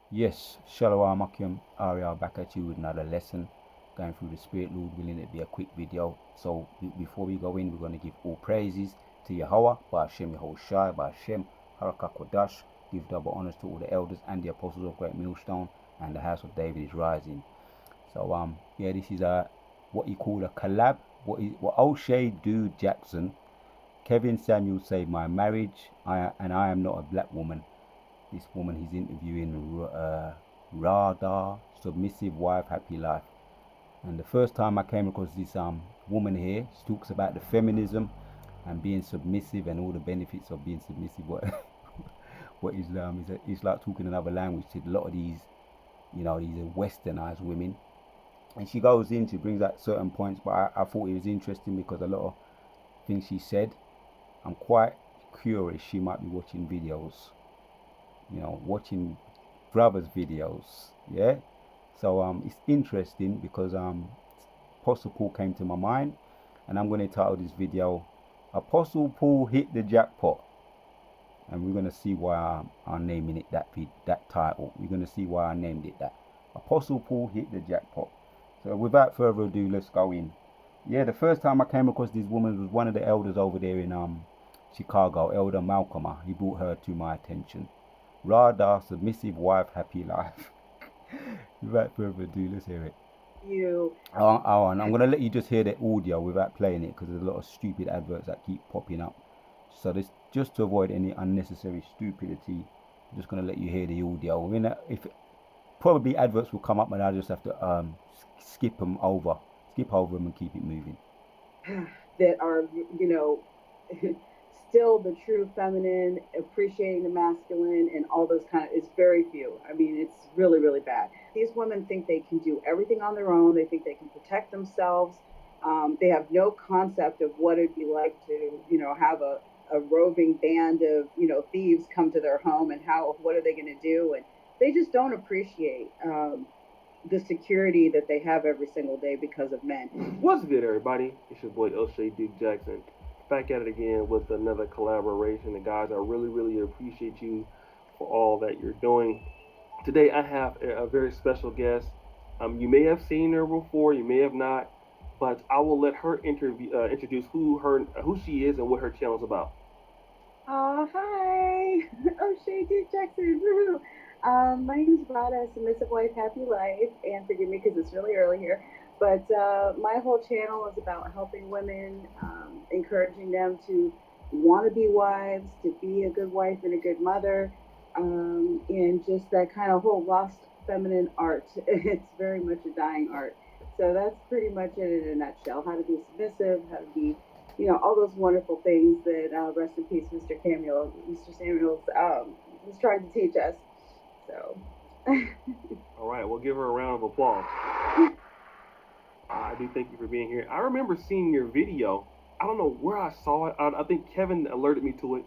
Yes, Shalom Akim Ariel back at you with another lesson. Going through the Spirit, Lord willing, it be a quick video. So before we go in, we're going to give all praises to Yahweh, by Hashem Yehoshai, by Hashem Harakah Kodash. Give double honors to all the elders and the apostles of Great Millstone, and the house of David is rising. So yeah, this is a what you call a collab. What O'Shea do Jackson, Kevin Samuel saved my marriage. I am not a black woman. This woman he's interviewing, Radar, submissive wife, happy life. And the first time I came across this woman here, she talks about the feminism and being submissive and all the benefits of being submissive. What Islam is, it's like talking another language to a lot of these, these are westernized women. And she goes in, she brings out certain points, but I thought it was interesting because a lot of things she said, I'm quite curious. She might be watching videos, watching brothers' videos, yeah. So it's interesting because Apostle Paul came to my mind, and I'm going to title this video Apostle Paul hit the jackpot, and we're going to see why I'm naming it that title. We're going to see why I named it that. Apostle Paul hit the jackpot. So without further ado, let's go in. Yeah, the first time I came across this woman was one of the elders over there in Chicago, Elder Malcolm. He brought her to my attention. Radar, submissive wife, happy life. Without further ado, let's hear it. I'm going to let you just hear the audio without playing it because there's a lot of stupid adverts that keep popping up. So this, just to avoid any unnecessary stupidity, I'm just going to let you hear the audio. If probably adverts will come up and I'll just have to skip over them and keep it moving. That are, still the true feminine, appreciating the masculine, and all those it's very few. I mean, it's really, really bad. These women think they can do everything on their own. They think they can protect themselves. They have no concept of what it'd be like to, have a roving band of, thieves come to their home, and what are they going to do? And they just don't appreciate the security that they have every single day because of men. What's good, everybody? It's your boy O'Shea Duke Jackson, back at it again with another collaboration. And guys, I really, really appreciate you for all that you're doing. Today, I have a very special guest. You may have seen her before, you may have not, but I will let her introduce who she is and what her channel is about. Hi, O'Shea Duke Jackson. Woo-hoo. My name is Rada, Submissive Wife, Happy Life, and forgive me because it's really early here, but my whole channel is about helping women, encouraging them to want to be wives, to be a good wife and a good mother, and just that kind of whole lost feminine art. It's very much a dying art. So that's pretty much it in a nutshell. How to be submissive, how to be, all those wonderful things that, rest in peace, Mr. Samuels was trying to teach us. So. All right, we'll give her a round of applause. I do thank you for being here. I remember seeing your video. I don't know where I saw it. I think Kevin alerted me to it.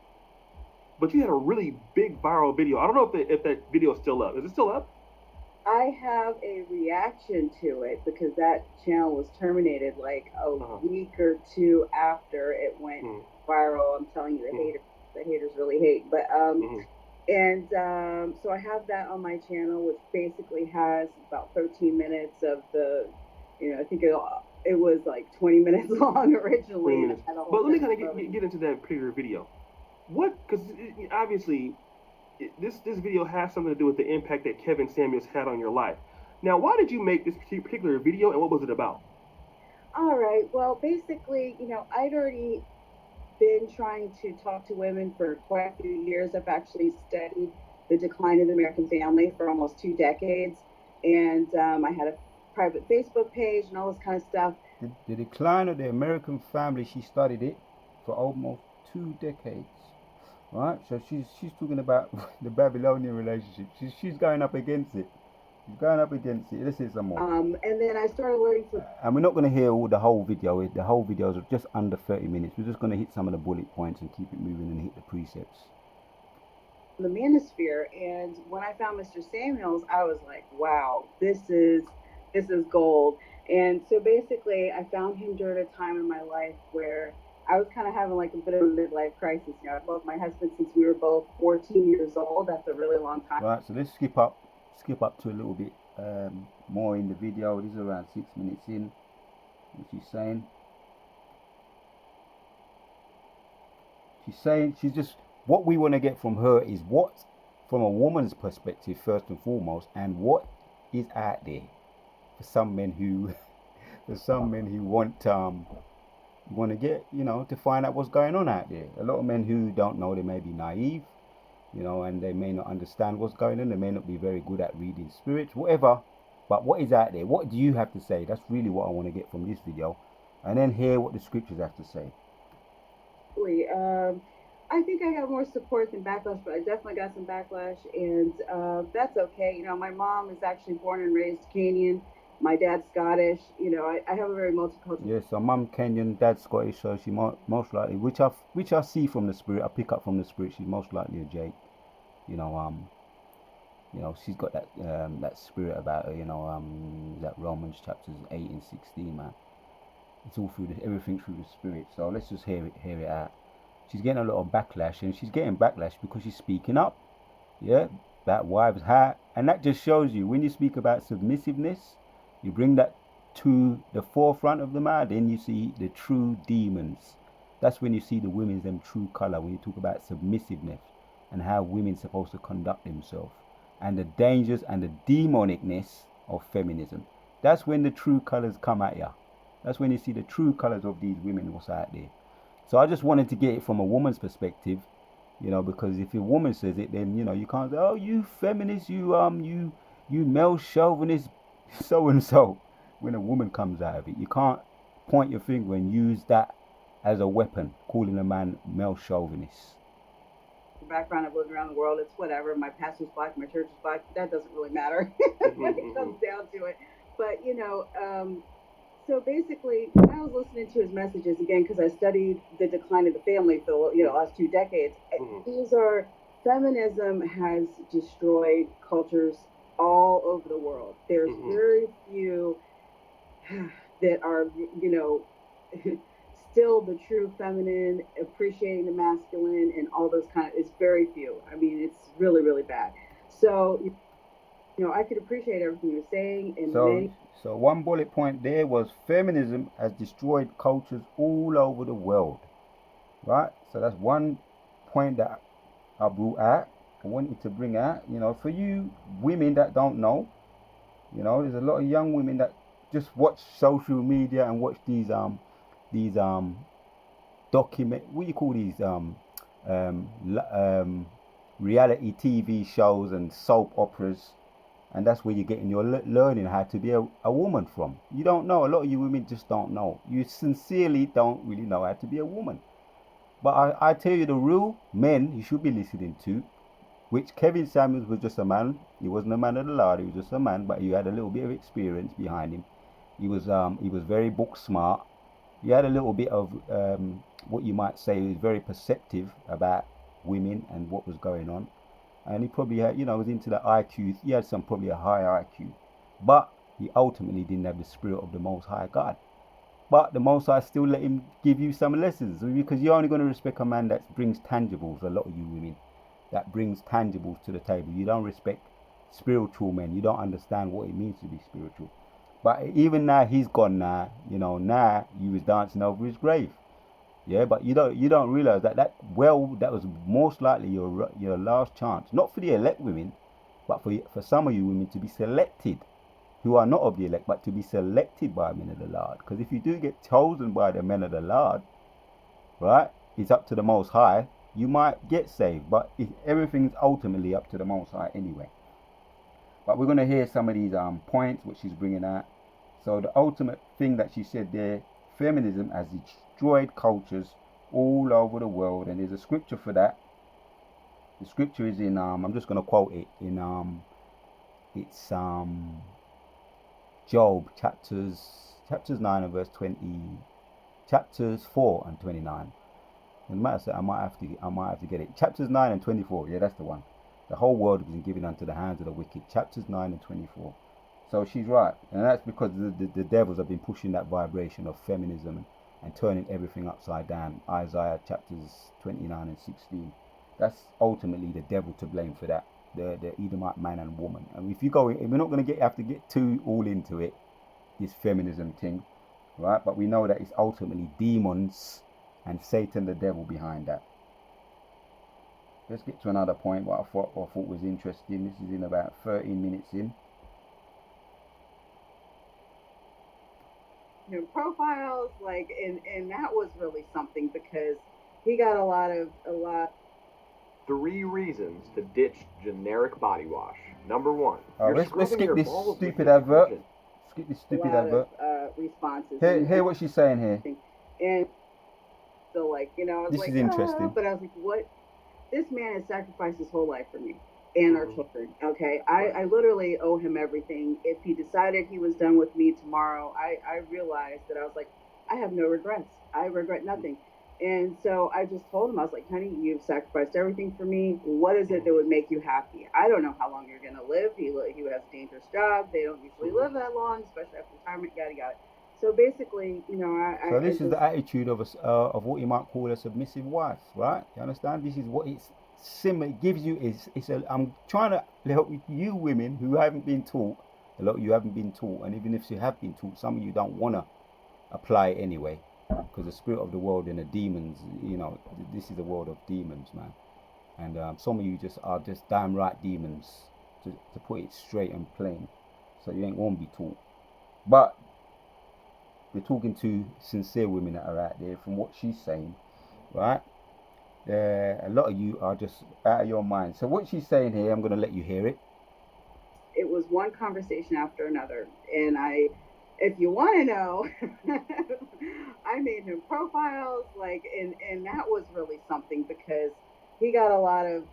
But you had a really big viral video. I don't know if that video is still up. Is it still up? I have a reaction to it because that channel was terminated like a week or two after it went viral. I'm telling you, the haters really hate. But and so I have that on my channel, which basically has about 13 minutes of the, I think it was like 20 minutes long originally. 20 minutes. But let me kind of get into that particular video. Because obviously this video has something to do with the impact that Kevin Samuels had on your life. Now, why did you make this particular video, and what was it about? All right. Well, basically, I'd already been trying to talk to women for quite a few years. I've actually studied the decline of the American family for almost 2 decades, and I had a private Facebook page and all this kind of stuff. The decline of the American family, she studied it for almost 2 decades. Right, so she's talking about the Babylonian relationship. She's going up against it. She's going up against it. Let's hear some more. And then I started learning from. And we're not going to hear the whole video. The whole video is just under 30 minutes. We're just going to hit some of the bullet points and keep it moving and hit the precepts. The Manosphere, and when I found Mr. Samuels, I was like, wow, this is gold. And so basically, I found him during a time in my life where I was kind of having like a bit of a midlife crisis. I've loved my husband since we were both 14 years old. That's a really long time. Right, so let's skip up skip up to a little bit more in the video. This is around 6 minutes in. What she's saying. She's just, what we want to get from her is what, from a woman's perspective first and foremost, and what is out there for some men who, want to get, to find out what's going on out there. A lot of men who don't know, they may be naive, and they may not understand what's going on. They may not be very good at reading spirits, whatever. But what is out there? What do you have to say? That's really what I want to get from this video, and then hear what the scriptures have to say. I think I got more support than backlash, but I definitely got some backlash, and that's okay. My mom is actually born and raised Kenyan. My dad's Scottish. I have a very multicultural. Yes, so mum Kenyan, dad Scottish, so she most likely, which I see from the spirit, I pick up from the spirit. She's most likely a Jake. She's got that spirit about her. That Romans chapters 8 and 16, man. It's all through everything through the spirit. So let's just hear it out. She's getting a lot of backlash, and she's getting backlash because she's speaking up. Yeah, that wives hat, and that just shows you, when you speak about submissiveness, you bring that to the forefront of the matter, then you see the true demons. That's when you see the women's them true color, when you talk about submissiveness and how women's supposed to conduct themselves, and the dangers and the demonicness of feminism. That's when the true colors come at you. That's when you see the true colors of these women, what's out there. So I just wanted to get it from a woman's perspective, because if a woman says it, then, you can't say, oh, you feminist, you male chauvinist, so and so. When a woman comes out of it, you can't point your finger and use that as a weapon, calling a man male chauvinist. Background, I've lived around the world. It's whatever. My pastor's black, my church is black. That doesn't really matter when it comes down to it. But so basically, when I was listening to his messages again, because I studied the decline of the family for the last 2 decades, these are, feminism has destroyed cultures all over the world. There's very few that are still the true feminine, appreciating the masculine, and all those kind of, it's very few. I mean, it's really, really bad. So I could appreciate everything you're saying. And so one bullet point there was, feminism has destroyed cultures all over the world, right? So that's one point that I brought out. I wanted to bring out, for you women that don't know, there's a lot of young women that just watch social media and watch these document, what do you call these, reality TV shows and soap operas, and that's where you're getting your learning how to be a woman from. You don't know. A lot of you women just don't know. You sincerely don't really know how to be a woman. But I tell you, the real men you should be listening to, which Kevin Samuels was just a man. He wasn't a man of the Lord. He was just a man, but he had a little bit of experience behind him. He was very book smart. He had a little bit of what you might say, he was very perceptive about women and what was going on. And he probably had, was into the IQ. He had probably a high IQ, but he ultimately didn't have the spirit of the Most High God. But the Most High still let him give you some lessons, because you're only going to respect a man that brings tangibles. A lot of you women that brings tangibles to the table. You don't respect spiritual men. You don't understand what it means to be spiritual. But even now he's gone now, now you was dancing over his grave. Yeah, but you don't realize that was most likely your last chance, not for the elect women, but for some of you women to be selected, who are not of the elect, but to be selected by men of the Lord. Because if you do get chosen by the men of the Lord, right, it's up to the Most High. You might get saved, but everything's ultimately up to the Most High anyway. But we're going to hear some of these points which she's bringing out. So the ultimate thing that she said there, feminism has destroyed cultures all over the world, and there's a scripture for that. The scripture is in I'm just going to quote it in it's Job chapters 9 and verse 20, chapters 4 and 29. As a matter of fact, I might have to get it. Chapters 9 and 24. Yeah, that's the one. The whole world has been given unto the hands of the wicked. Chapters 9 and 24. So she's right, and that's because the devils have been pushing that vibration of feminism and turning everything upside down. Isaiah chapters 29 and 16. That's ultimately the devil to blame for that. the Edomite man and woman. And if you go, we're not going to have to get too all into it, this feminism thing, right? But we know that it's ultimately demons and Satan, the devil, behind that. Let's get to another point. What I thought was interesting. This is in about 13 minutes in. Profiles, like, and that was really something because he got a lot. 3 reasons to ditch generic body wash. Number 1. Let's skip this stupid advert. Skip this stupid advert. Responses. Hear what she's saying here. And so, like, I was this like, is interesting. But I was like, what? This man has sacrificed his whole life for me and our children. Okay, I literally owe him everything. If he decided he was done with me tomorrow, I realized that I was like, I have no regrets. I regret nothing. And so I just told him, I was like, honey, you've sacrificed everything for me. What is it that would make you happy? I don't know how long you're going to live. He has a dangerous job. They don't usually live that long, especially after retirement, yada, yada. So basically, So this is the attitude of what you might call a submissive wife, right? You understand? This is what it's similar. It gives you I'm trying to help you women who haven't been taught. A lot of you haven't been taught, and even if you have been taught, some of you don't want to apply it anyway, because the spirit of the world and the demons, this is the world of demons, man. And some of you are just damn right demons, to put it straight and plain. So you ain't going to be taught. But we're talking to sincere women that are out there, from what she's saying, right? A lot of you are just out of your mind. So what she's saying here, I'm going to let you hear it. It was one conversation after another, and if you want to know, I made him profiles, like, and that was really something because he got a lot of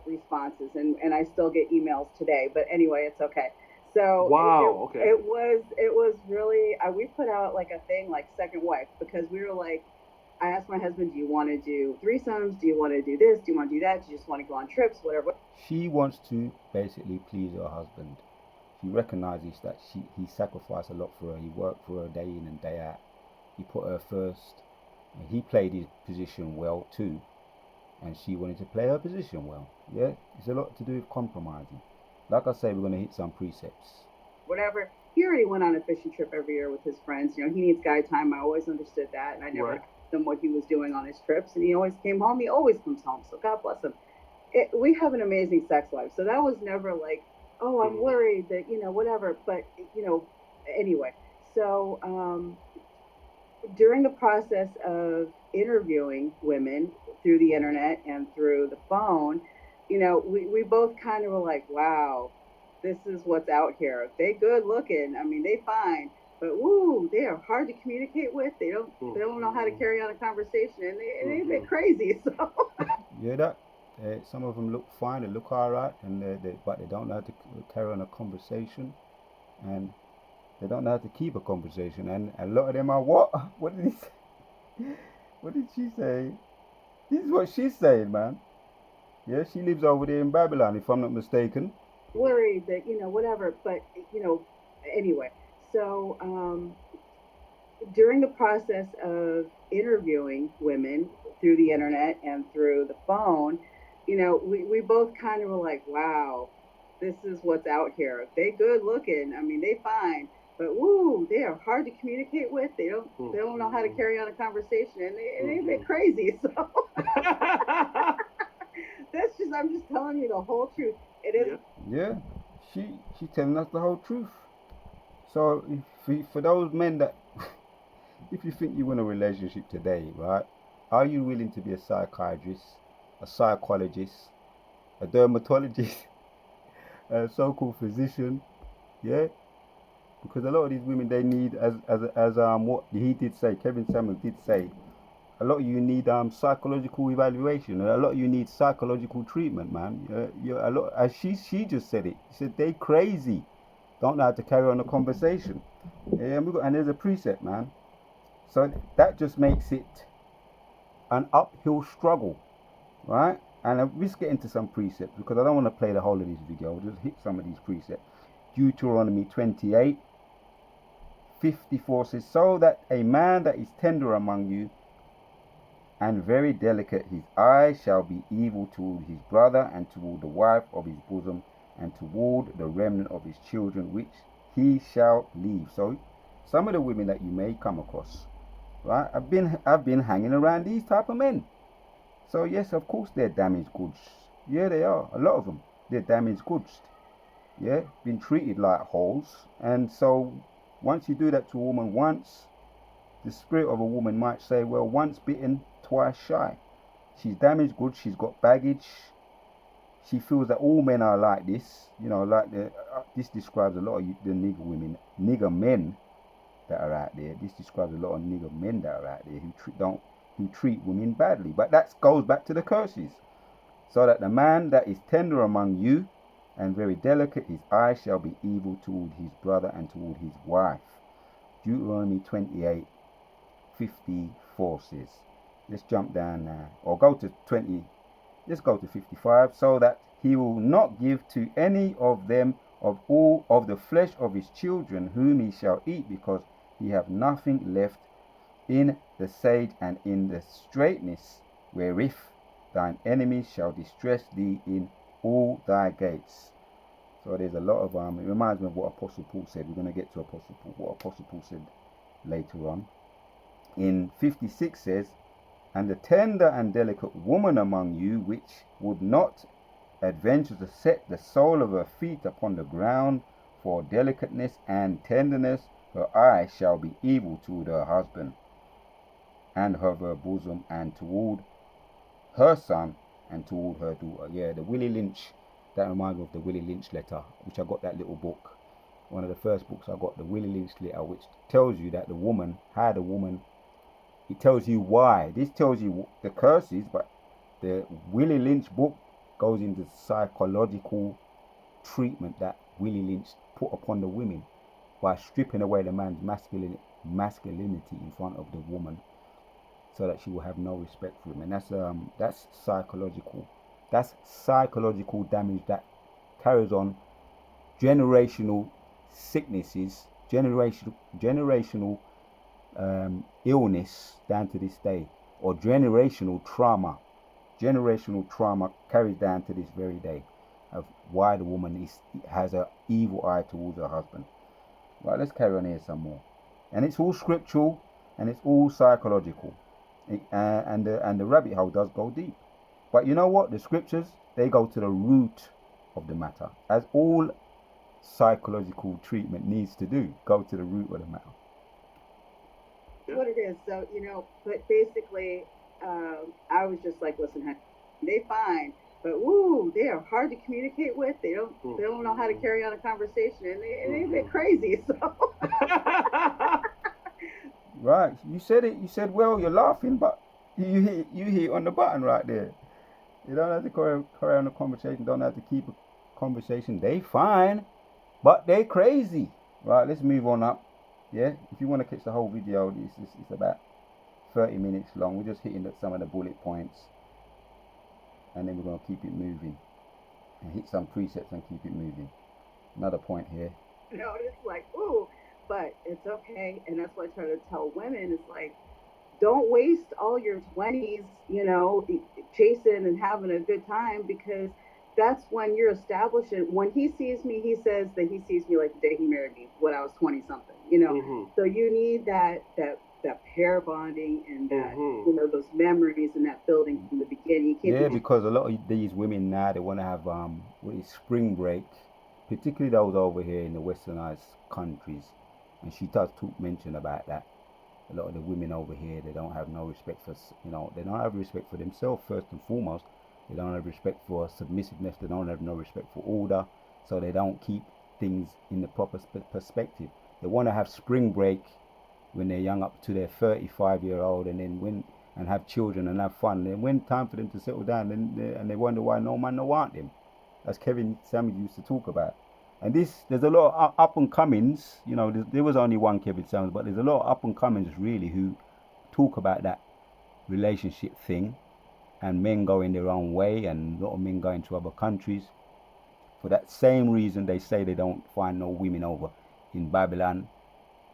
responses, and I still get emails today. But anyway, it's okay. So wow, okay. It was really we put out like a thing like second wife, because we were like, I asked my husband, do you want to do threesomes? Do you want to do this? Do you want to do that? Do you just want to go on trips? Whatever. She wants to basically please her husband. She recognizes that he sacrificed a lot for her. He worked for her day in and day out. He put her first. And he played his position well too. And she wanted to play her position well. Yeah, it's a lot to do with compromising. Like I say, we're going to hit some precepts. Whatever. He already went on a fishing trip every year with his friends. He needs guy time. I always understood that. And I never asked him what he was doing on his trips. And he always came home. He always comes home. So God bless him. We have an amazing sex life. So that was never like, oh, I'm worried that, whatever. But, anyway. So during the process of interviewing women through the internet and through the phone, we both kind of were like, wow, this is what's out here. They good looking. I mean, they fine, but woo, they are hard to communicate with. They don't know how to carry on a conversation, and they're a bit crazy. So yeah, that some of them look fine, they look all right, but they don't know how to carry on a conversation, and they don't know how to keep a conversation. And a lot of them are what? What did she say? This is what she's saying, man. Yeah, she lives over there in Babylon, if I'm not mistaken. Worried that, whatever, but, anyway. So during the process of interviewing women through the internet and through the phone, we both kind of were like, wow, this is what's out here. They good looking. I mean, they fine, but woo, they are hard to communicate with. They don't know how to carry on a conversation, and they're a bit crazy. So I'm just telling you the whole truth. It is. Yeah, she's telling us the whole truth. So for those men that, if you think you want a relationship today, right, are you willing to be a psychiatrist, a psychologist, a dermatologist, a so-called physician? Yeah, because a lot of these women, they need, as what he did say, Kevin Samuel did say, a lot of you need psychological evaluation. A lot of you need psychological treatment, man. A lot, as she just said it. She said they crazy, don't know how to carry on a conversation. Yeah, and there's a precept, man. So that just makes it an uphill struggle, right? And let's get into some precepts, because I don't want to play the whole of this video. I'll just hit some of these precepts. Deuteronomy 28:54 says, so that a man that is tender among you and very delicate. His eye shall be evil toward his brother, and toward the wife of his bosom, and toward the remnant of his children, which he shall leave. So, some of the women that you may come across, right? I've been hanging around these type of men. So yes, of course they're damaged goods. Yeah, they are. A lot of them. They're damaged goods. Yeah, been treated like holes. And so once you do that to a woman once, the spirit of a woman might say, well, once bitten, twice shy. She's damaged goods. She's got baggage. She feels that all men are like this. You know, like this describes a lot of the nigger men that are out there. This describes a lot of nigger men that are out there who treat women badly. But that goes back to the curses. So that the man that is tender among you and very delicate, his eye shall be evil toward his brother and toward his wife. Deuteronomy 28:54 says. Let's jump down now, or go to 20. Let's go to 55. So that he will not give to any of them of all of the flesh of his children whom he shall eat, because he have nothing left in the sage and in the straightness wherewith thine enemies shall distress thee in all thy gates. So there's a lot of it reminds me of what Apostle Paul said. We're going to get to Apostle Paul, what Apostle Paul said later on. In 56 says, and the tender and delicate woman among you, which would not adventure to set the sole of her feet upon the ground for delicateness and tenderness, her eye shall be evil toward her husband and of her bosom, and toward her son, and toward her daughter. Yeah, the Willie Lynch, that reminds me of the Willie Lynch letter, which I got that little book. One of the first books I got, the Willie Lynch letter, which tells you that it tells you why. This tells you the curses, but the Willie Lynch book goes into psychological treatment that Willie Lynch put upon the women by stripping away the man's masculinity in front of the woman, so that she will have no respect for him. And that's psychological. That's psychological damage that carries on generational sicknesses, generational illness down to this day, or generational trauma. Generational trauma carries down to this very day of why the woman has an evil eye towards her husband. Right, let's carry on here some more. And it's all scriptural and it's all psychological. And the rabbit hole does go deep. But you know what? The scriptures, they go to the root of the matter, as all psychological treatment needs to do. Go to the root of the matter. What it is. So, but basically, I was just like, listen, they fine, but they are hard to communicate with. They don't know how to carry on a conversation, and they a bit crazy. So. Right, you said it. You said, well, you're laughing, but you hit on the button right there. You don't have to carry on a conversation. Don't have to keep a conversation. They fine, but they crazy. Right, let's move on up. Yeah, if you want to catch the whole video, it's about 30 minutes long. We're just hitting some of the bullet points, and then we're going to keep it moving and hit some precepts and keep it moving. Another point here. It's like, but it's okay. And that's what I try to tell women. It's like, don't waste all your 20s, chasing and having a good time, because that's when you're establishing. When he sees me, he says that he sees me like the day he married me when I was 20 something, So you need that pair bonding and that, those memories and that building from the beginning. Because a lot of these women now, they want to have spring break, particularly those over here in the westernized countries. And she does mention about that. A lot of the women over here, they don't have no respect for, they don't have respect for themselves first and foremost. They don't have respect for submissiveness. They don't have no respect for order. So they don't keep things in the proper perspective. They want to have spring break when they're young, up to their 35-year-old, and then and have children and have fun. Then when time for them to settle down, and they wonder why no man no want them. As Kevin Samuels used to talk about. And there's a lot of up and comings. There was only one Kevin Samuels, but there's a lot of up and comings really who talk about that relationship thing, and men going their own way, and a lot of men going to other countries. For that same reason, they say they don't find no women over in Babylon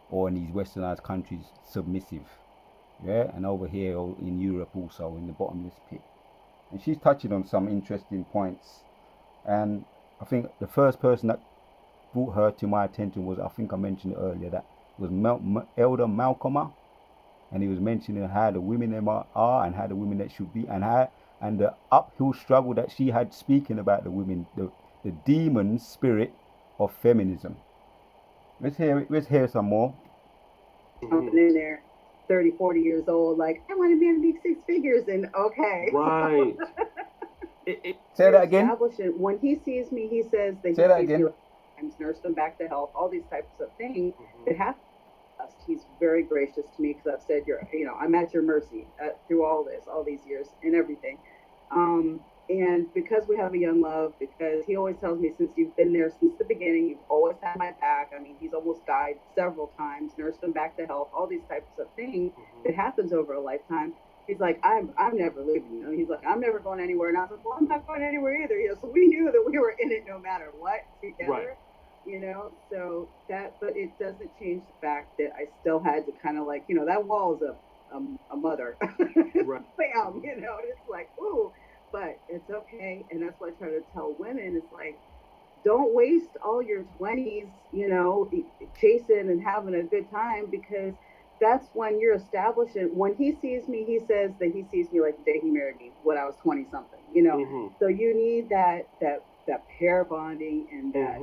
or in these westernized countries submissive. yeah, and over here in Europe also in the bottomless pit. And she's touching on some interesting points. And I think the first person that brought her to my attention was, I think I mentioned it earlier, that was Elder Malcolm, and he was mentioning how the women them are and how the women that should be, and how and the uphill struggle that she had speaking about the women, the demon spirit of feminism. Let's hear some more. Jumping in there, 30, 40 years old, like, I want a man to make six figures, and okay. Right. Say that again. When he sees me, he says that he Say that sees again. me, I'm nursed him back to health, all these types of things. It happens. He's very gracious to me because I've said, I'm at your mercy through all this, all these years and everything. And because we have a young love, because he always tells me, since you've been there since the beginning, you've always had my back. I mean, he's almost died several times, nursed him back to health, all these types of things. It happens over a lifetime. He's like, I'm never leaving. He's like, I'm never going anywhere. And I was like, well, I'm not going anywhere either. So we knew that we were in it no matter what together. Right. So but it doesn't change the fact that I still had to kind of like, that wall is a mother. Right. Bam, and it's like, ooh, but it's okay. And that's what I try to tell women. It's like, don't waste all your 20s, chasing and having a good time, because that's when you're establishing. When he sees me, he says that he sees me like the day he married me when I was 20 something, So you need that pair bonding and that,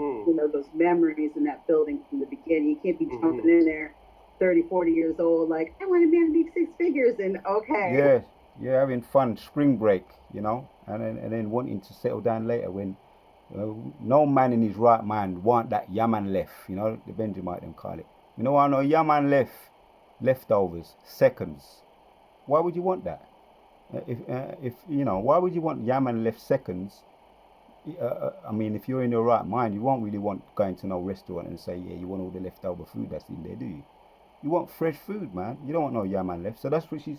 those memories and that building from the beginning. You can't be jumping in there 30, 40 years old, like, I want a man to make six figures, and okay. Yes, you're having fun, spring break, and then wanting to settle down later when no man in his right mind want that yaman left, the Benjamite them call it. I know yaman leftovers, seconds. Why would you want that? Why would you want yaman left seconds? I mean, if you're in your right mind, you won't really want going to no restaurant and say, yeah, you want all the leftover food that's in there, do you? You want fresh food, man. You don't want no yaman left. So that's what she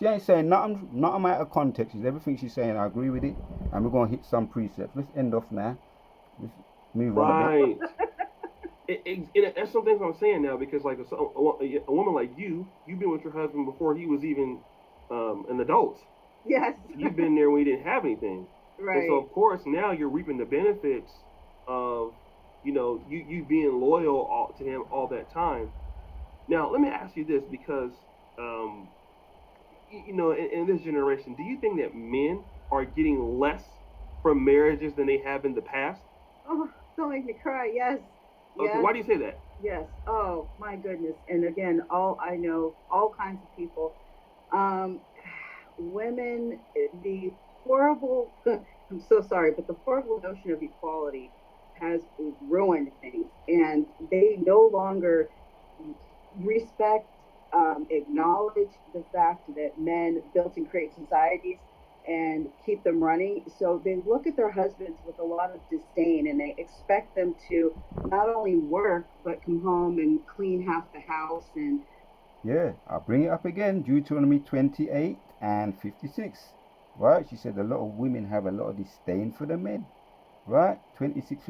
ain't saying nothing out of context. Everything she's saying, I agree with it. And we're going to hit some precepts. Let's end off now. Let's move on a bit. Right. That's some things I'm saying now, because like a woman like you've been with your husband before he was even an adult. Yes. You've been there when he didn't have anything. Right. And so of course now you're reaping the benefits of you being loyal to him all that time. Now let me ask you this, because in this generation, do you think that men are getting less from marriages than they have in the past? Oh, don't make me cry. Yes. Okay, yes. Why do you say that? Yes. Oh my goodness. And again, I know all kinds of people. Women, the horrible, I'm so sorry, but the horrible notion of equality has ruined things, and they no longer respect, acknowledge the fact that men built and create societies and keep them running. So they look at their husbands with a lot of disdain, and they expect them to not only work but come home and clean half the house. And yeah, I'll bring it up again. Deuteronomy 28 and 56. Right? She said a lot of women have a lot of disdain for the men. Right? 56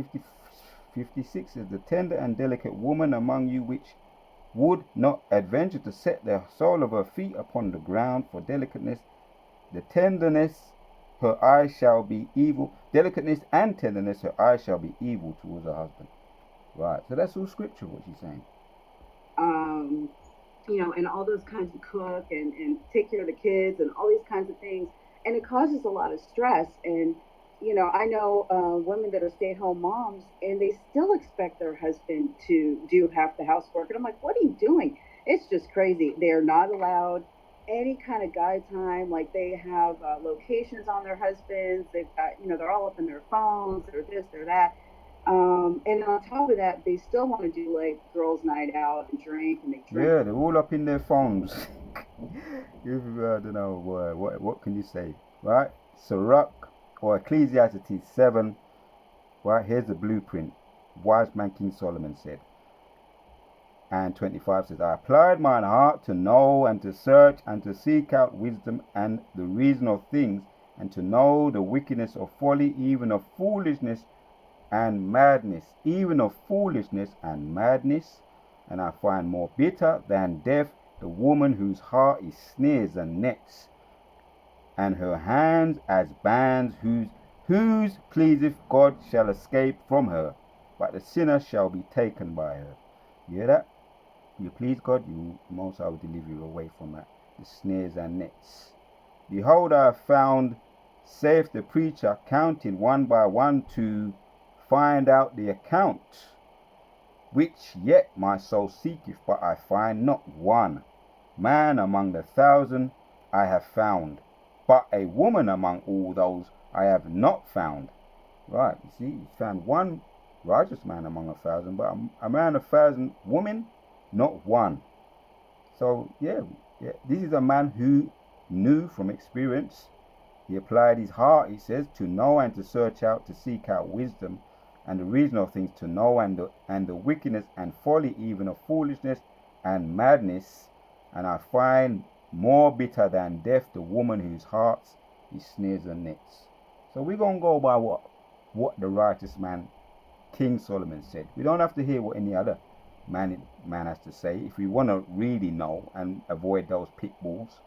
is the tender and delicate woman among you which would not adventure to set the sole of her feet upon the ground for delicateness. The tenderness, her eyes shall be evil. Delicateness and tenderness, her eyes shall be evil towards her husband. Right. So that's all scripture, what she's saying. And all those kinds of cook and take care of the kids and all these kinds of things. And it causes a lot of stress. And, I know women that are stay-at-home moms, and they still expect their husband to do half the housework. And I'm like, what are you doing? It's just crazy. They're not allowed any kind of guide time. Like, they have locations on their husbands. They've got, they're all up in their phones. They're this, they're that. And on top of that, they still want to do like girls' night out and drink, and they drink. Yeah, they're all up in their phones. I don't know, what can you say, right? Sirach or Ecclesiastes 7, right? Here's the blueprint. Wise man King Solomon said. And 25 says, I applied mine heart to know and to search and to seek out wisdom and the reason of things, and to know the wickedness of folly, even of foolishness and madness, even of foolishness and madness. And I find more bitter than death the woman whose heart is snares and nets, and her hands as bands, whose pleaseth God shall escape from her, but the sinner shall be taken by her. You hear that? You please God, you most I will deliver you away from that, the snares and nets. Behold, I have found, saith the preacher, counting one by one to find out the account, which yet my soul seeketh, but I find not one. Man among the 1,000 I have found, but a woman among all those I have not found. Right, you see, he found one righteous man among 1,000, but a man 1,000 women, not one. So yeah, this is a man who knew from experience. He applied his heart, he says, to know and to search out, to seek out wisdom and the reason of things, to know and the wickedness and folly even of foolishness and madness. And I find more bitter than death the woman whose hearts is snares and nets. So we're going to go by what the righteous man, King Solomon, said. We don't have to hear what any other man has to say if we want to really know and avoid those pit bulls.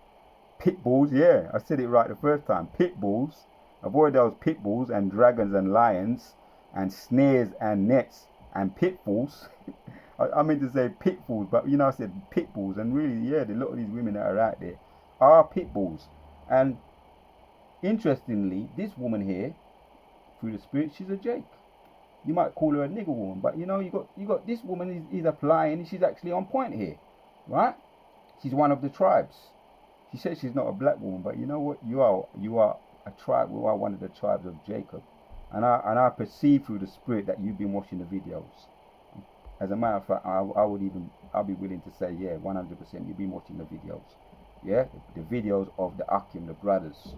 Pit bulls, yeah, I said it right the first time. Pit bulls. Avoid those pit bulls and dragons and lions and snares and nets and pitfalls. I meant to say pitfalls, but you know, I said pit bulls, and really, yeah, a lot of these women that are out there are pit bulls. And interestingly, this woman here, through the spirit, she's a Jake. You might call her a nigger woman, but you know, you got this woman is applying, she's actually on point here, right? She's one of the tribes. She says she's not a black woman, but you know what? You are a tribe. You are one of the tribes of Jacob, and I perceive through the spirit that you've been watching the videos. As a matter of fact, I'll be willing to say, yeah, 100%. You've been watching the videos, yeah, the videos of the Akim, the brothers,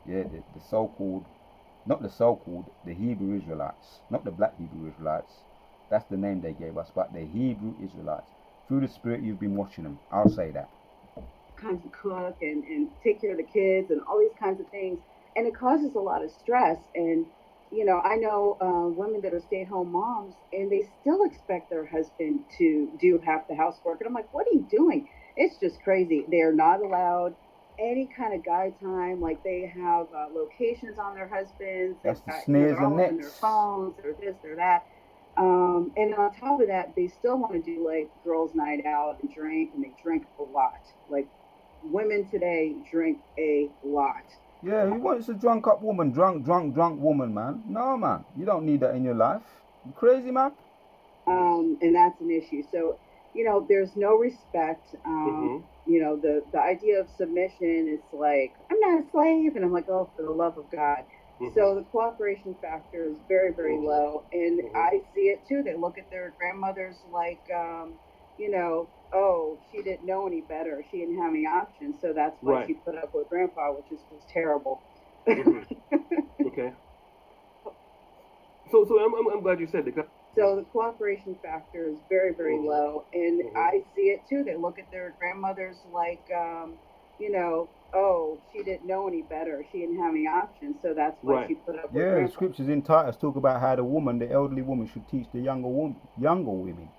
yeah, the so-called, not the so-called, the Hebrew Israelites, not the black Hebrew Israelites. That's the name they gave us, but the Hebrew Israelites. Through the spirit, you've been watching them. I'll say that. Kinds of cook and take care of the kids and all these kinds of things, and it causes a lot of stress. And you know, I know women that are stay-at-home moms, and they still expect their husband to do half the housework, and I'm like, what are you doing? It's just crazy. They're not allowed any kind of guide time. Like, they have locations on their husbands. That's the Got, you know, snares they're and all up in their nets. phones or this or that. And on top of that, they still want to do like girls' night out and drink, and they drink a lot. Like, women today drink a lot. Yeah, who wants a drunk up woman? Drunk woman, man. No, man. You don't need that in your life. You crazy, man? And that's an issue. So, you know, there's no respect. You know, the idea of submission is like, I'm not a slave. And I'm like, oh, for the love of God. So the cooperation factor is very, very low. And I see it too. They look at their grandmothers like, you know, oh, she didn't know any better. She didn't have any options. So that's why she put up with grandpa, which is just terrible. Okay. So I'm glad you said that. So the cooperation factor is very, very low. And I see it too. They look at their grandmothers like, you know, oh, she didn't know any better. She didn't have any options. So that's why she put up with grandpa. The scriptures in Titus talk about how the elderly woman should teach the younger women.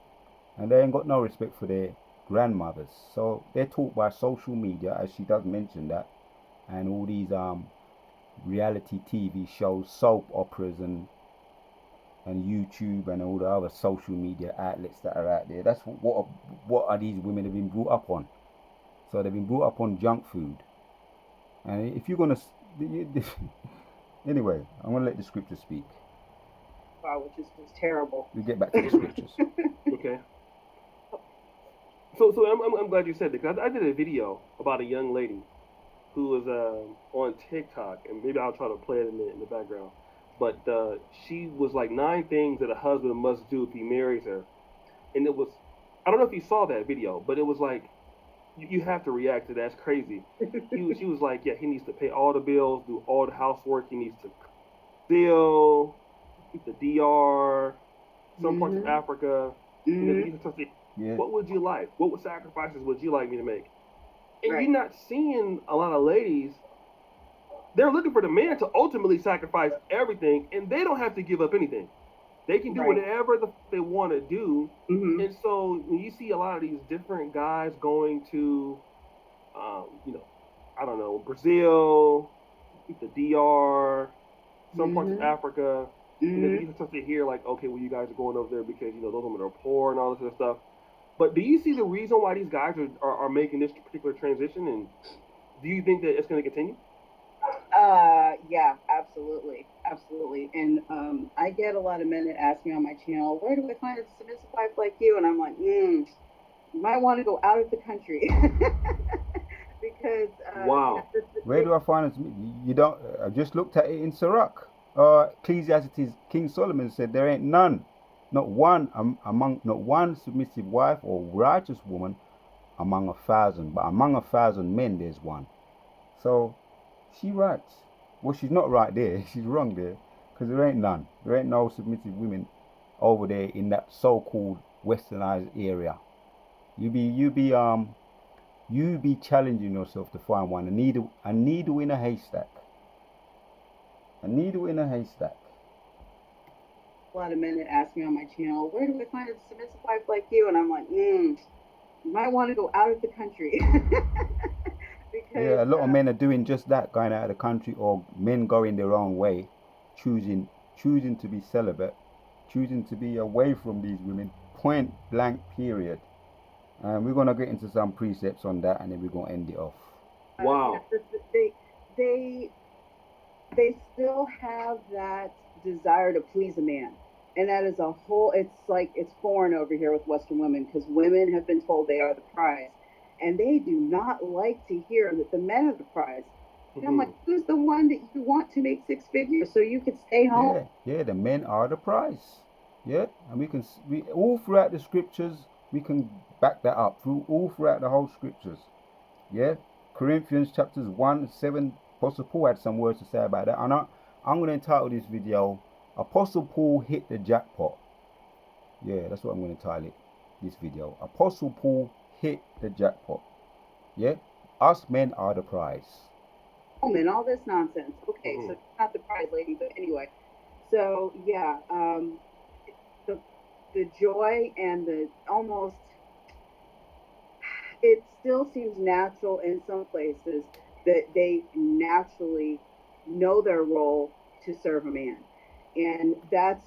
And they ain't got no respect for their grandmothers. So they're taught by social media, as she does mention that, and all these reality TV shows, soap operas, and YouTube and all the other social media outlets that are out there. That's what are these women have been brought up on. So they've been brought up on junk food. And if you're gonna anyway, I'm gonna let the scriptures speak. Wow, which is just terrible. We'll get back to the scriptures. Okay. So I'm glad you said that, because I did a video about a young lady who was on TikTok, and maybe I'll try to play it in the background. But she was like 9 things that a husband must do if he marries her, and it was, I don't know if you saw that video, but it was like, you have to react to that. That's crazy. She was like, yeah, he needs to pay all the bills, do all the housework, he needs to steal the DR, some parts of Africa. What would you like? What sacrifices would you like me to make? And you're not seeing a lot of ladies. They're looking for the man to ultimately sacrifice everything, and they don't have to give up anything. They can do Right. whatever they want to do. Mm-hmm. And so when you see a lot of these different guys going to, you know, I don't know, Brazil, the DR, some parts of Mm-hmm. Africa, you know, Mm-hmm. you start to hear like, okay, well, you guys are going over there because you know those women are poor and all this other stuff. But do you see the reason why these guys are making this particular transition, and do you think that it's going to continue? Yeah, absolutely, absolutely. And I get a lot of men that ask me on my channel, where do I find a submissive wife like you? And I'm like, you might want to go out of the country because Wow. Where do I find it? You don't. I just looked at it in Sirach. Ecclesiastes, King Solomon said there ain't none, not one not one submissive wife or righteous woman among 1,000, but among 1,000 men there's one. So she writes. Well, she's not right there. She's wrong there, because there ain't none. There ain't no submissive women over there in that so-called westernized area. You be challenging yourself to find one. A needle in a haystack. A needle in a haystack. a lot of men that ask me on my channel, where do I find a submissive wife like you? And I'm like, you might want to go out of the country because Yeah, a lot of men are doing just that, going out of the country, or men going their own way, choosing to be celibate, choosing to be away from these women. Point blank. Period. And we're gonna get into some precepts on that, and then we're gonna end it off. Wow. they they still have that desire to please a man. And that is a whole, it's like, it's foreign over here with Western women because women have been told they are the prize. And they do not like to hear that the men are the prize. And I'm like, who's the one that you want to make 6 figures so you could stay home? Yeah, the men are the prize. Yeah, and we all throughout the scriptures we can back that up all throughout the whole scriptures. Yeah, Corinthians chapters 1-7. Apostle Paul had some words to say about that, and I'm going to entitle this video Apostle Paul hit the jackpot. Yeah, that's what I'm going to title it, this video. Apostle Paul hit the jackpot. Yeah, us men are the prize. And all this nonsense. Okay, so it's not the prize lady, but anyway. So yeah, the joy and the almost, it still seems natural in some places that they naturally know their role to serve a man. And that's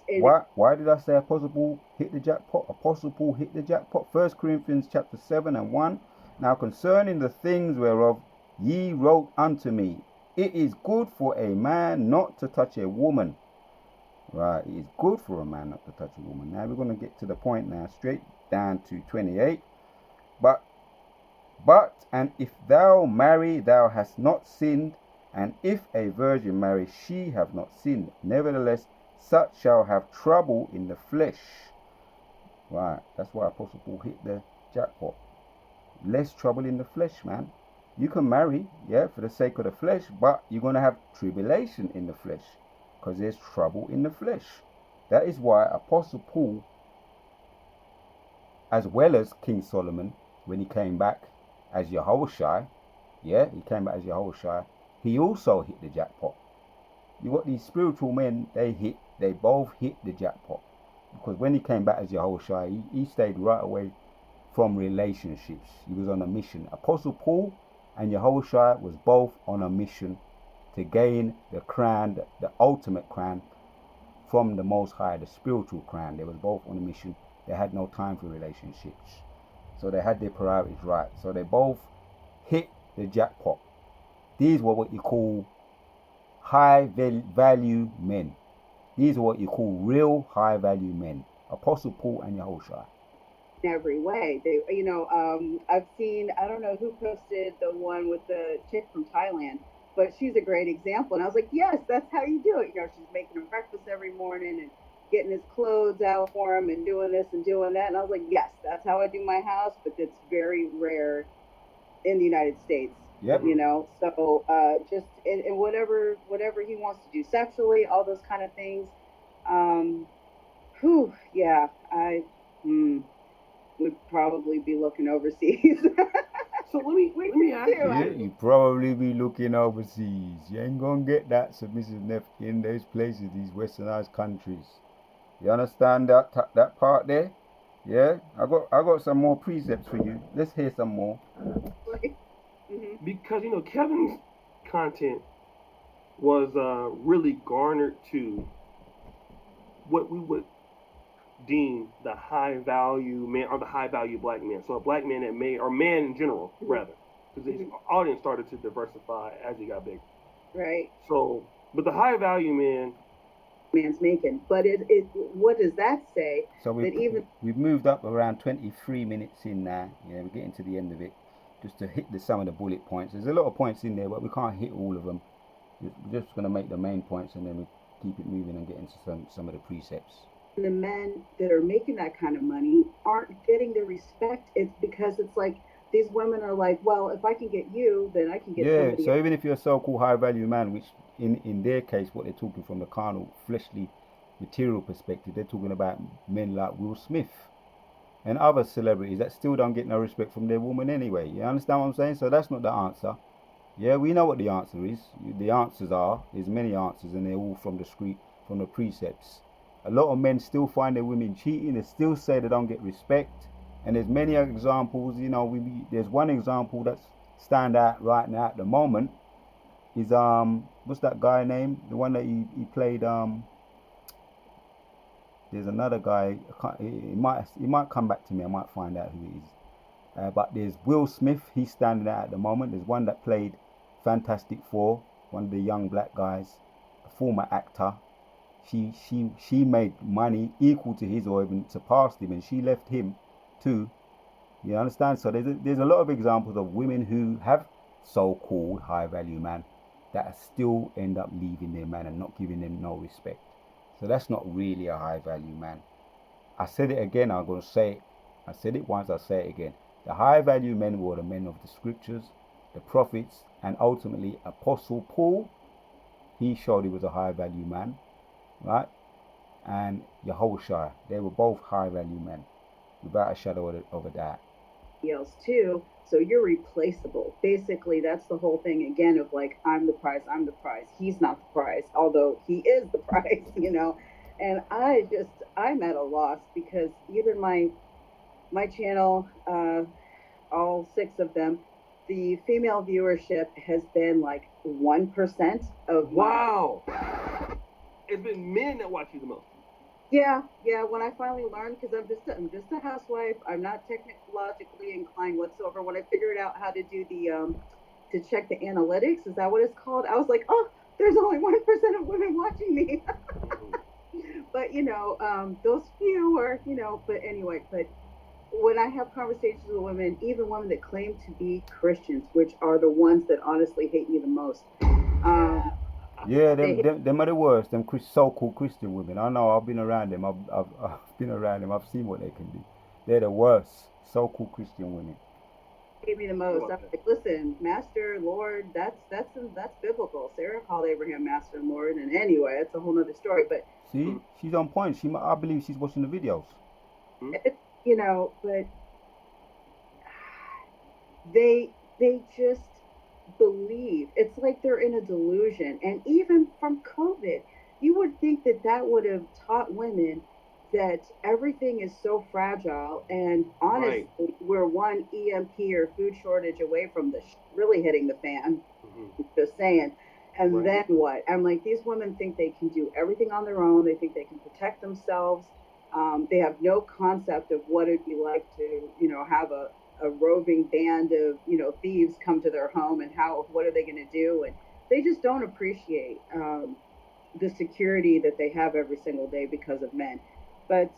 why did I say Apostle Paul hit the jackpot? Apostle Paul hit the jackpot. 1 Corinthians chapter 7:1. Now concerning the things whereof ye wrote unto me, it is good for a man not to touch a woman. Right, it is good for a man not to touch a woman. Now we're going to get to the point now, straight down to 28. But and if thou marry, thou hast not sinned, and if a virgin marry, she have not sinned. Nevertheless, such shall have trouble in the flesh. Right, that's why Apostle Paul hit the jackpot. Less trouble in the flesh, man. You can marry, yeah, for the sake of the flesh, but you're going to have tribulation in the flesh, because there's trouble in the flesh. That is why Apostle Paul, as well as King Solomon, when he came back as Yahushua, yeah, he came back as Yahushua, he also hit the jackpot. You got these spiritual men, they both hit the jackpot. Because when he came back as Yahushua, he stayed right away from relationships. He was on a mission. Apostle Paul and Yahushua was both on a mission to gain the crown, the ultimate crown from the Most High, the spiritual crown. They was both on a mission. They had no time for relationships. So they had their priorities right. So they both hit the jackpot. These were what you call high value men. These are what you call real high value men. Apostle Paul and Yahushua. in every way. I've seen, I don't know who posted the one with the chick from Thailand, but she's a great example. And I was like, yes, that's how you do it. She's making him breakfast every morning and getting his clothes out for him and doing this and doing that. And I was like, yes, that's how I do my house, but it's very rare in the United States. Yep. So just in whatever he wants to do sexually, all those kind of things. I would probably be looking overseas. So let me ask you. Yeah, you probably be looking overseas. You ain't gonna get that submissiveness in those places, these westernized countries. You understand that part there? Yeah, I got some more precepts for you. Let's hear some more. Because Kevin's content was really garnered to what we would deem the high value man or the high value black man. So a black man that may, or man in general, rather, because his audience started to diversify as he got bigger. Right. So, but the high value man, man's making. But what does that say? So we've moved up around 23 minutes in now. Yeah, we're getting to the end of it. Just to hit some of the bullet points. There's a lot of points in there, but we can't hit all of them. We're just going to make the main points, and then we keep it moving and get into some of the precepts. The men that are making that kind of money aren't getting the respect. It's because it's like these women are like, well, if I can get you, then I can get somebody so else. even if you're a so-called high value man, which in their case, what they're talking from the carnal, fleshly, material perspective, they're talking about men like Will Smith and other celebrities that still don't get no respect from their woman anyway. You understand what I'm saying? So that's not the answer. Yeah, we know what the answer is. The answers are, there's many answers, and they're all from the precepts. A lot of men still find their women cheating. They still say they don't get respect. And there's many examples. There's one example that's stand out right now at the moment. Is what's that guy name? The one that he played. There's another guy. He might come back to me. I might find out who it is. But there's Will Smith. He's standing out at the moment. There's one that played Fantastic Four. One of the young black guys, a former actor. She made money equal to his or even surpassed him, and she left him too. You understand? So there's a lot of examples of women who have so-called high value man that still end up leaving their man and not giving them no respect. So that's not really a high value man. I said it again, I'm going to say it. I said it once, I'll say it again. The high value men were the men of the scriptures, the prophets, and ultimately Apostle Paul. He showed he was a high value man, right? And Yahushua, they were both high value men, without a shadow of a doubt. Else too, so you're replaceable. Basically, that's the whole thing again of like, I'm the prize, he's not the prize, although he is the prize, and I'm at a loss because even my channel, all 6 of them, the female viewership has been like 1% of wow. It's been men that watch you the most. Yeah. When I finally learned, because I'm just a housewife, I'm not technologically inclined whatsoever. When I figured out how to do to check the analytics, is that what it's called? I was like, oh, there's only 1% of women watching me. But those few are, But anyway, but when I have conversations with women, even women that claim to be Christians, which are the ones that honestly hate me the most. Yeah, them are the worst. Them so-called Christian women. I know. I've been around them. I've been around them. I've seen what they can do. They're the worst. So-called Christian women. Hate me the most. I'm like, listen, Master, Lord, that's biblical. Sarah called Abraham Master and Lord, and anyway, that's a whole other story. But see, she's on point. I believe she's watching the videos. But they just believe. It's like they're in a delusion. And even from COVID, you would think that would have taught women that everything is so fragile. And honestly, we're one EMP or food shortage away from really hitting the fan. Just saying. And then what? I'm like, these women think they can do everything on their own. They think they can protect themselves. They have no concept of what it'd be like to, have a roving band of, thieves come to their home and what are they going to do? And they just don't appreciate the security that they have every single day because of men. But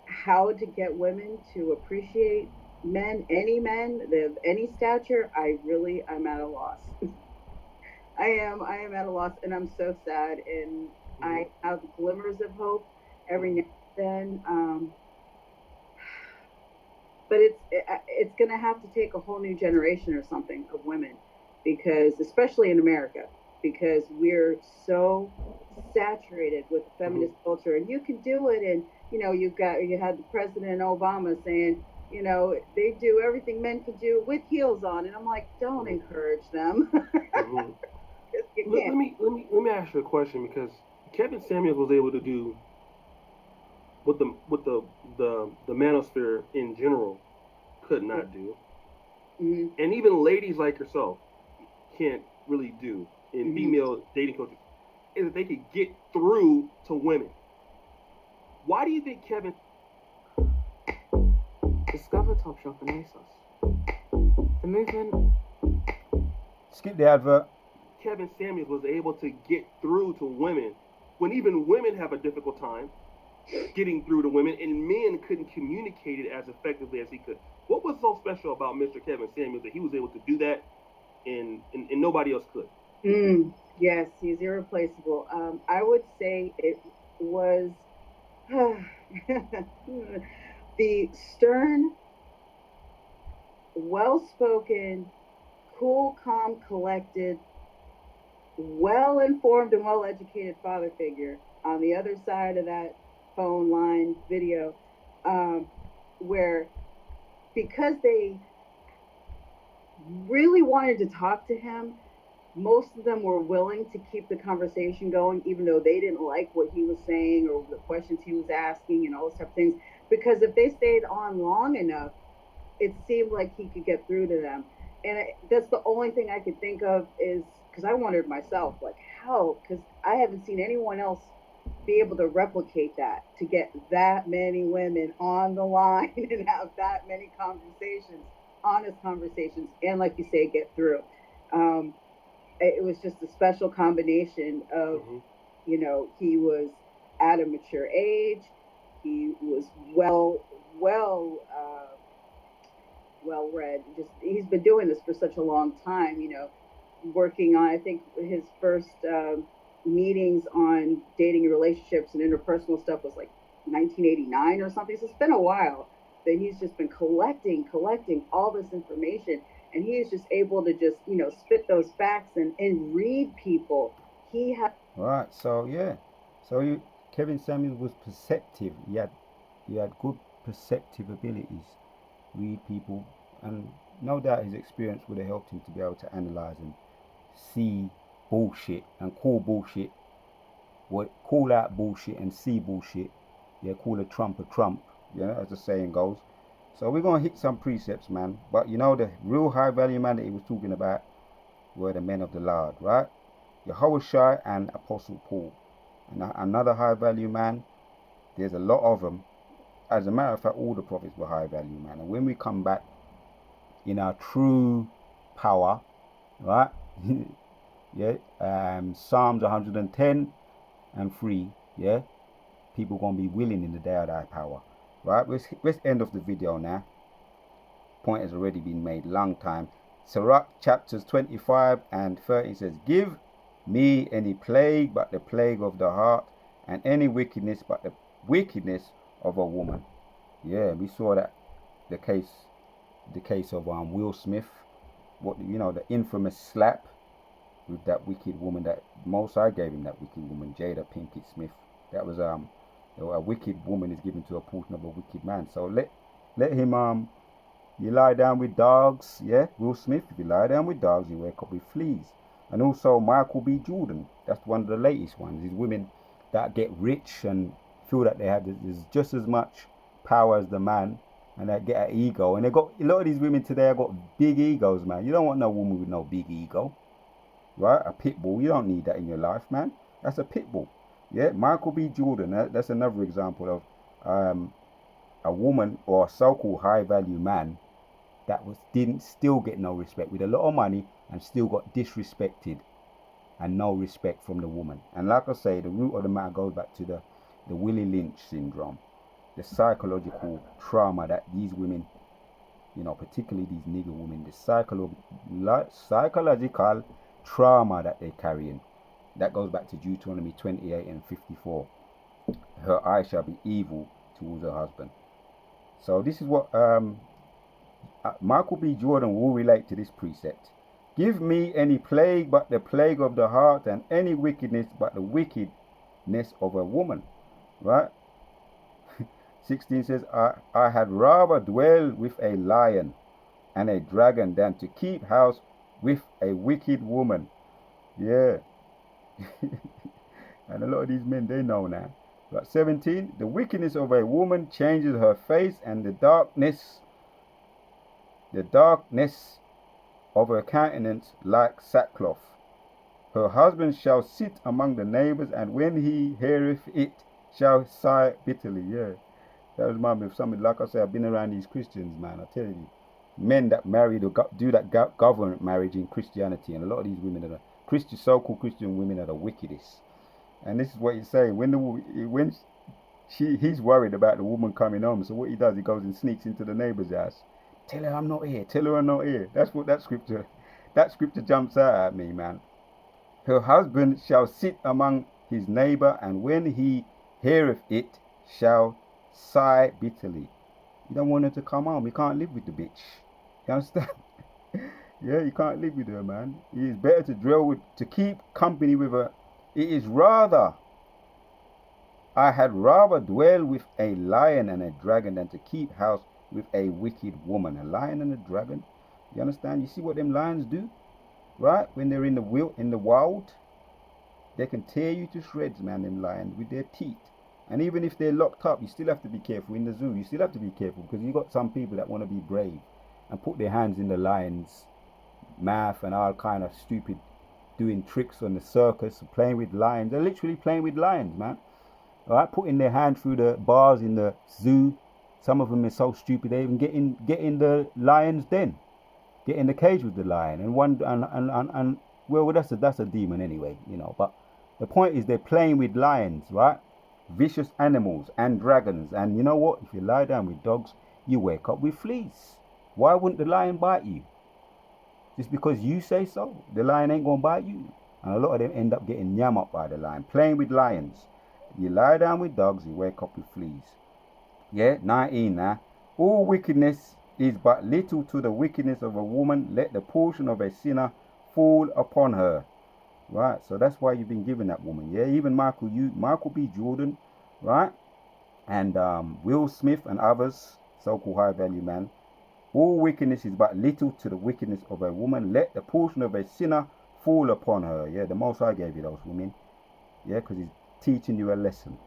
how to get women to appreciate any men of any stature, I'm at a loss. I am at a loss, and I'm so sad. And I have glimmers of hope every now and then. But it's going to have to take a whole new generation or something of women, because especially in America, because we're so saturated with the feminist culture, and you can do it. And you had the President Obama saying, they do everything men can do with heels on, and I'm like, don't encourage them. Let me ask you a question, because Kevin Samuels was able to do what the Manosphere in general could not do, Mm-hmm. and even ladies like yourself can't really do in female dating coaches, is that they could get through to women. Why do you think Kevin Discover Topshop and ASOS. The movement. Skip the advert. Kevin Samuels was able to get through to women when even women have a difficult time getting through to women, and men couldn't communicate it as effectively as he could? What was so special about Mr. Kevin Samuels that he was able to do that and nobody else could? Yes, he's irreplaceable. I would say it was the stern, well-spoken, cool, calm, collected, well-informed, and well-educated father figure on the other side of that phone line video, where because they really wanted to talk to him, most of them were willing to keep the conversation going, even though they didn't like what he was saying or the questions he was asking and all those type of things. Because if they stayed on long enough, it seemed like he could get through to them. And that's the only thing I could think of, is because I wondered myself, like, how? Because I haven't seen anyone else be able to replicate that, to get that many women on the line and have that many conversations, honest conversations, and like you say, get through. It was just a special combination of, he was at a mature age, he was well read. Just, he's been doing this for such a long time, working on, I think his first meetings on dating and relationships and interpersonal stuff was like 1989 or something. So it's been a while that he's just been collecting all this information, and he is just able to just, spit those facts and read people. He had Right. So yeah. So Kevin Samuels was perceptive. He had good perceptive abilities, read people, and no doubt his experience would have helped him to be able to analyze and see bullshit and call bullshit. Call out bullshit and see bullshit. Yeah, call a Trump, as the saying goes. So we're gonna hit some precepts, man. But the real high value man that he was talking about were the men of the Lord, right? Yahushua and Apostle Paul. And another high value man, there's a lot of them. As a matter of fact, all the prophets were high value man. And when we come back in our true power, right? Psalms 110 and 3, yeah? People gonna be willing in the day of thy power. Right? Let's end of the video now. Point has already been made long time. Sirach chapters 25 and 30 says, give me any plague but the plague of the heart, and any wickedness but the wickedness of a woman. Yeah, we saw that the case of Will Smith, the infamous slap with that wicked woman, that Most High gave him, that wicked woman, Jada Pinkett Smith. That was a wicked woman is given to a portion of a wicked man. So let him you lie down with dogs, yeah, Will Smith. If you lie down with dogs, you wake up with fleas. And also Michael B. Jordan, that's one of the latest ones. These women that get rich and feel that they have just as much power as the man, and that get an ego. And they got a lot of these women today have got big egos, man. You don't want no woman with no big ego, right? A pit bull, you don't need that in your life, man. That's a pit bull. Yeah, Michael B. Jordan, that's another example of a woman or a so-called high-value man that didn't still get no respect, with a lot of money, and still got disrespected and no respect from the woman. And like I say, the root of the matter goes back to the Willie Lynch syndrome, the psychological trauma that these women, particularly these nigger women, the psychological trauma that they're carrying. That goes back to Deuteronomy 28 and 54. Her eye shall be evil towards her husband. So this is what Michael B. Jordan will relate to this precept. Give me any plague but the plague of the heart, and any wickedness but the wickedness of a woman. Right? 16 says, I had rather dwell with a lion and a dragon than to keep house with a wicked woman. Yeah. And a lot of these men, they know now. Right, 17. The wickedness of a woman changes her face, and the darkness of her countenance like sackcloth. Her husband shall sit among the neighbors, and when he heareth it, shall sigh bitterly. Yeah, that reminds me of something. Like I say, I've been around these Christians, man. I tell you, men that married or do that government marriage in Christianity, and a lot of these women are Christian, so-called Christian women, are the wickedest. And this is what he's saying. When he's worried about the woman coming home, so what he does, he goes and sneaks into the neighbor's house. Tell her I'm not here. Tell her I'm not here. That's what that scripture jumps out at me, man. Her husband shall sit among his neighbor, and when he heareth it, shall sigh bitterly. You don't want her to come home. You can't live with the bitch. You understand? Yeah, you can't live with her, man. It is better to keep company with her. I had rather dwell with a lion and a dragon than to keep house with a wicked woman. A lion and a dragon. You understand? You see what them lions do? Right? When they're in the wild, they can tear you to shreds, man, them lions, with their teeth. And even if they're locked up, you still have to be careful. In the zoo, you still have to be careful, because you got some people that want to be brave and put their hands in the lion's mouth and all kind of stupid, doing tricks on the circus, playing with lions. They're literally playing with lions, man. All right, putting their hand through the bars in the zoo. Some of them are so stupid they even get in the lion's den, get in the cage with the lion. And well, that's a demon anyway, you know. But the point is, they're playing with lions, right? Vicious animals and dragons. And you know what? If you lie down with dogs, you wake up with fleas. Why wouldn't the lion bite you? Just because you say so? The lion ain't gonna bite you. And a lot of them end up getting yam up by the lion, playing with lions. You lie down with dogs, you wake up with fleas. Yeah, 19 now. All wickedness is but little to the wickedness of a woman. Let the portion of a sinner fall upon her. Right, so that's why you've been given that woman. Yeah, even Michael B. Jordan, right? And Will Smith and others, so-called high-value man. All wickedness is but little to the wickedness of a woman. Let the portion of a sinner fall upon her. Yeah, the Most High gave you those women. Yeah, because he's teaching you a lesson.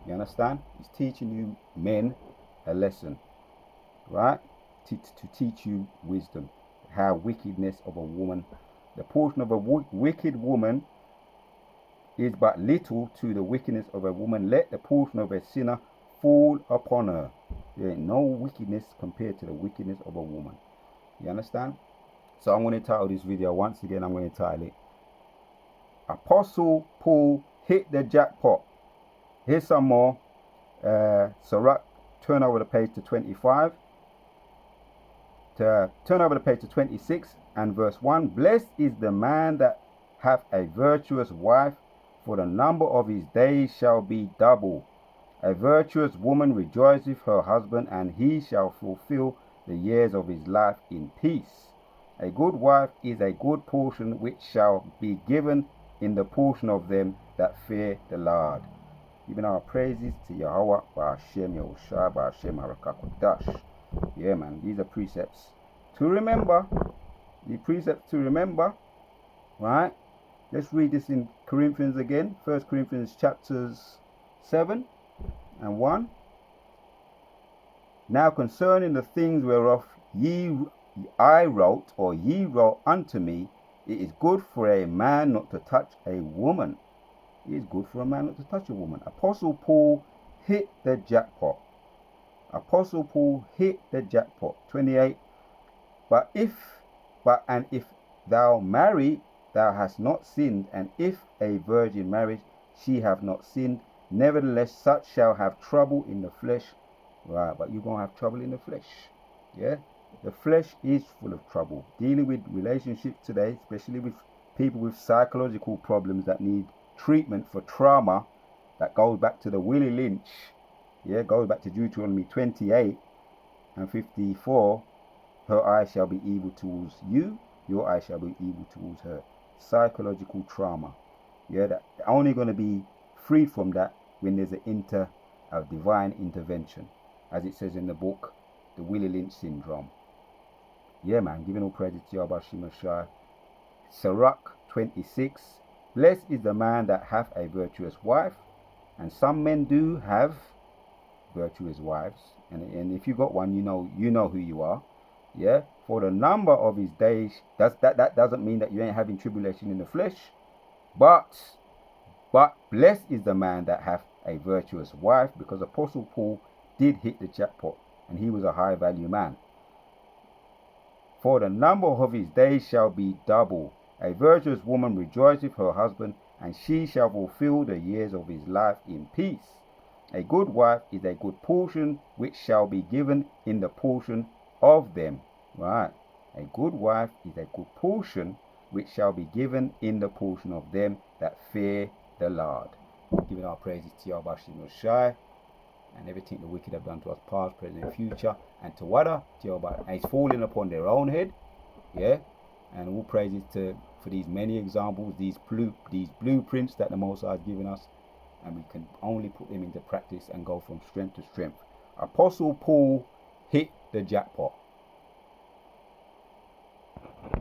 You understand? He's teaching you men a lesson, right? To teach you wisdom. How wickedness of a woman, the portion of a wicked woman is but little to the wickedness of a woman. Let the portion of a sinner fall upon her. There ain't no wickedness compared to the wickedness of a woman. You understand? So I'm going to title this video, once again, I'm going to title it, Apostle Paul Hit the Jackpot. Here's some more. So turn over the page to 25. Turn over the page to 26 and verse 1. Blessed is the man that hath a virtuous wife, for the number of his days shall be double. A virtuous woman rejoiceth her husband, and he shall fulfill the years of his life in peace. A good wife is a good portion, which shall be given in the portion of them that fear the Lord. Giving our praises to Yahweh, Ba'ashem Yahushua, Ba'ashem Harakakodash. Yeah, man, these are precepts to remember. The precepts to remember, right? Let's read this in Corinthians again. 1 Corinthians chapters 7 and 1. Now concerning the things whereof ye wrote unto me, it is good for a man not to touch a woman. It is good for a man not to touch a woman. Apostle Paul hit the jackpot. Apostle Paul hit the jackpot. 28. But if thou marry, thou hast not sinned, and if a virgin marries, she have not sinned. Nevertheless, such shall have trouble in the flesh. Right, but you're going to have trouble in the flesh. Yeah? The flesh is full of trouble. Dealing with relationships today, especially with people with psychological problems that need treatment for trauma, that goes back to the Willie Lynch. Yeah, goes back to Deuteronomy 28 and 54. Her eye shall be evil towards you, your eye shall be evil towards her. Psychological trauma. Yeah, that only going to be freed from that when there's a divine intervention, as it says in the book, the Willie Lynch syndrome. Yeah, man, giving all praises to Yahweh Shai. Sirach 26. Blessed is the man that hath a virtuous wife, And some men do have virtuous wives, and if you got one, you know who you are. Yeah, for the number of his days, that doesn't mean that you ain't having tribulation in the flesh, but blessed is the man that hath a virtuous wife, because Apostle Paul did hit the jackpot, and he was a high value man. For the number of his days shall be double. A virtuous woman rejoiceth her husband, and she shall fulfill the years of his life in peace. A good wife is a good portion, which shall be given in the portion of them. Right. A good wife is a good portion, which shall be given in the portion of them that fear the Lord. Giving our praises to Yahweh Shai, and everything the wicked have done to us, past, present, and future, and to Wada, to Yahweh, and it's falling upon their own head. Yeah. And all praises for these many examples, these blueprints that the Most High has given us, and we can only put them into practice and go from strength to strength. Apostle Paul hit the jackpot.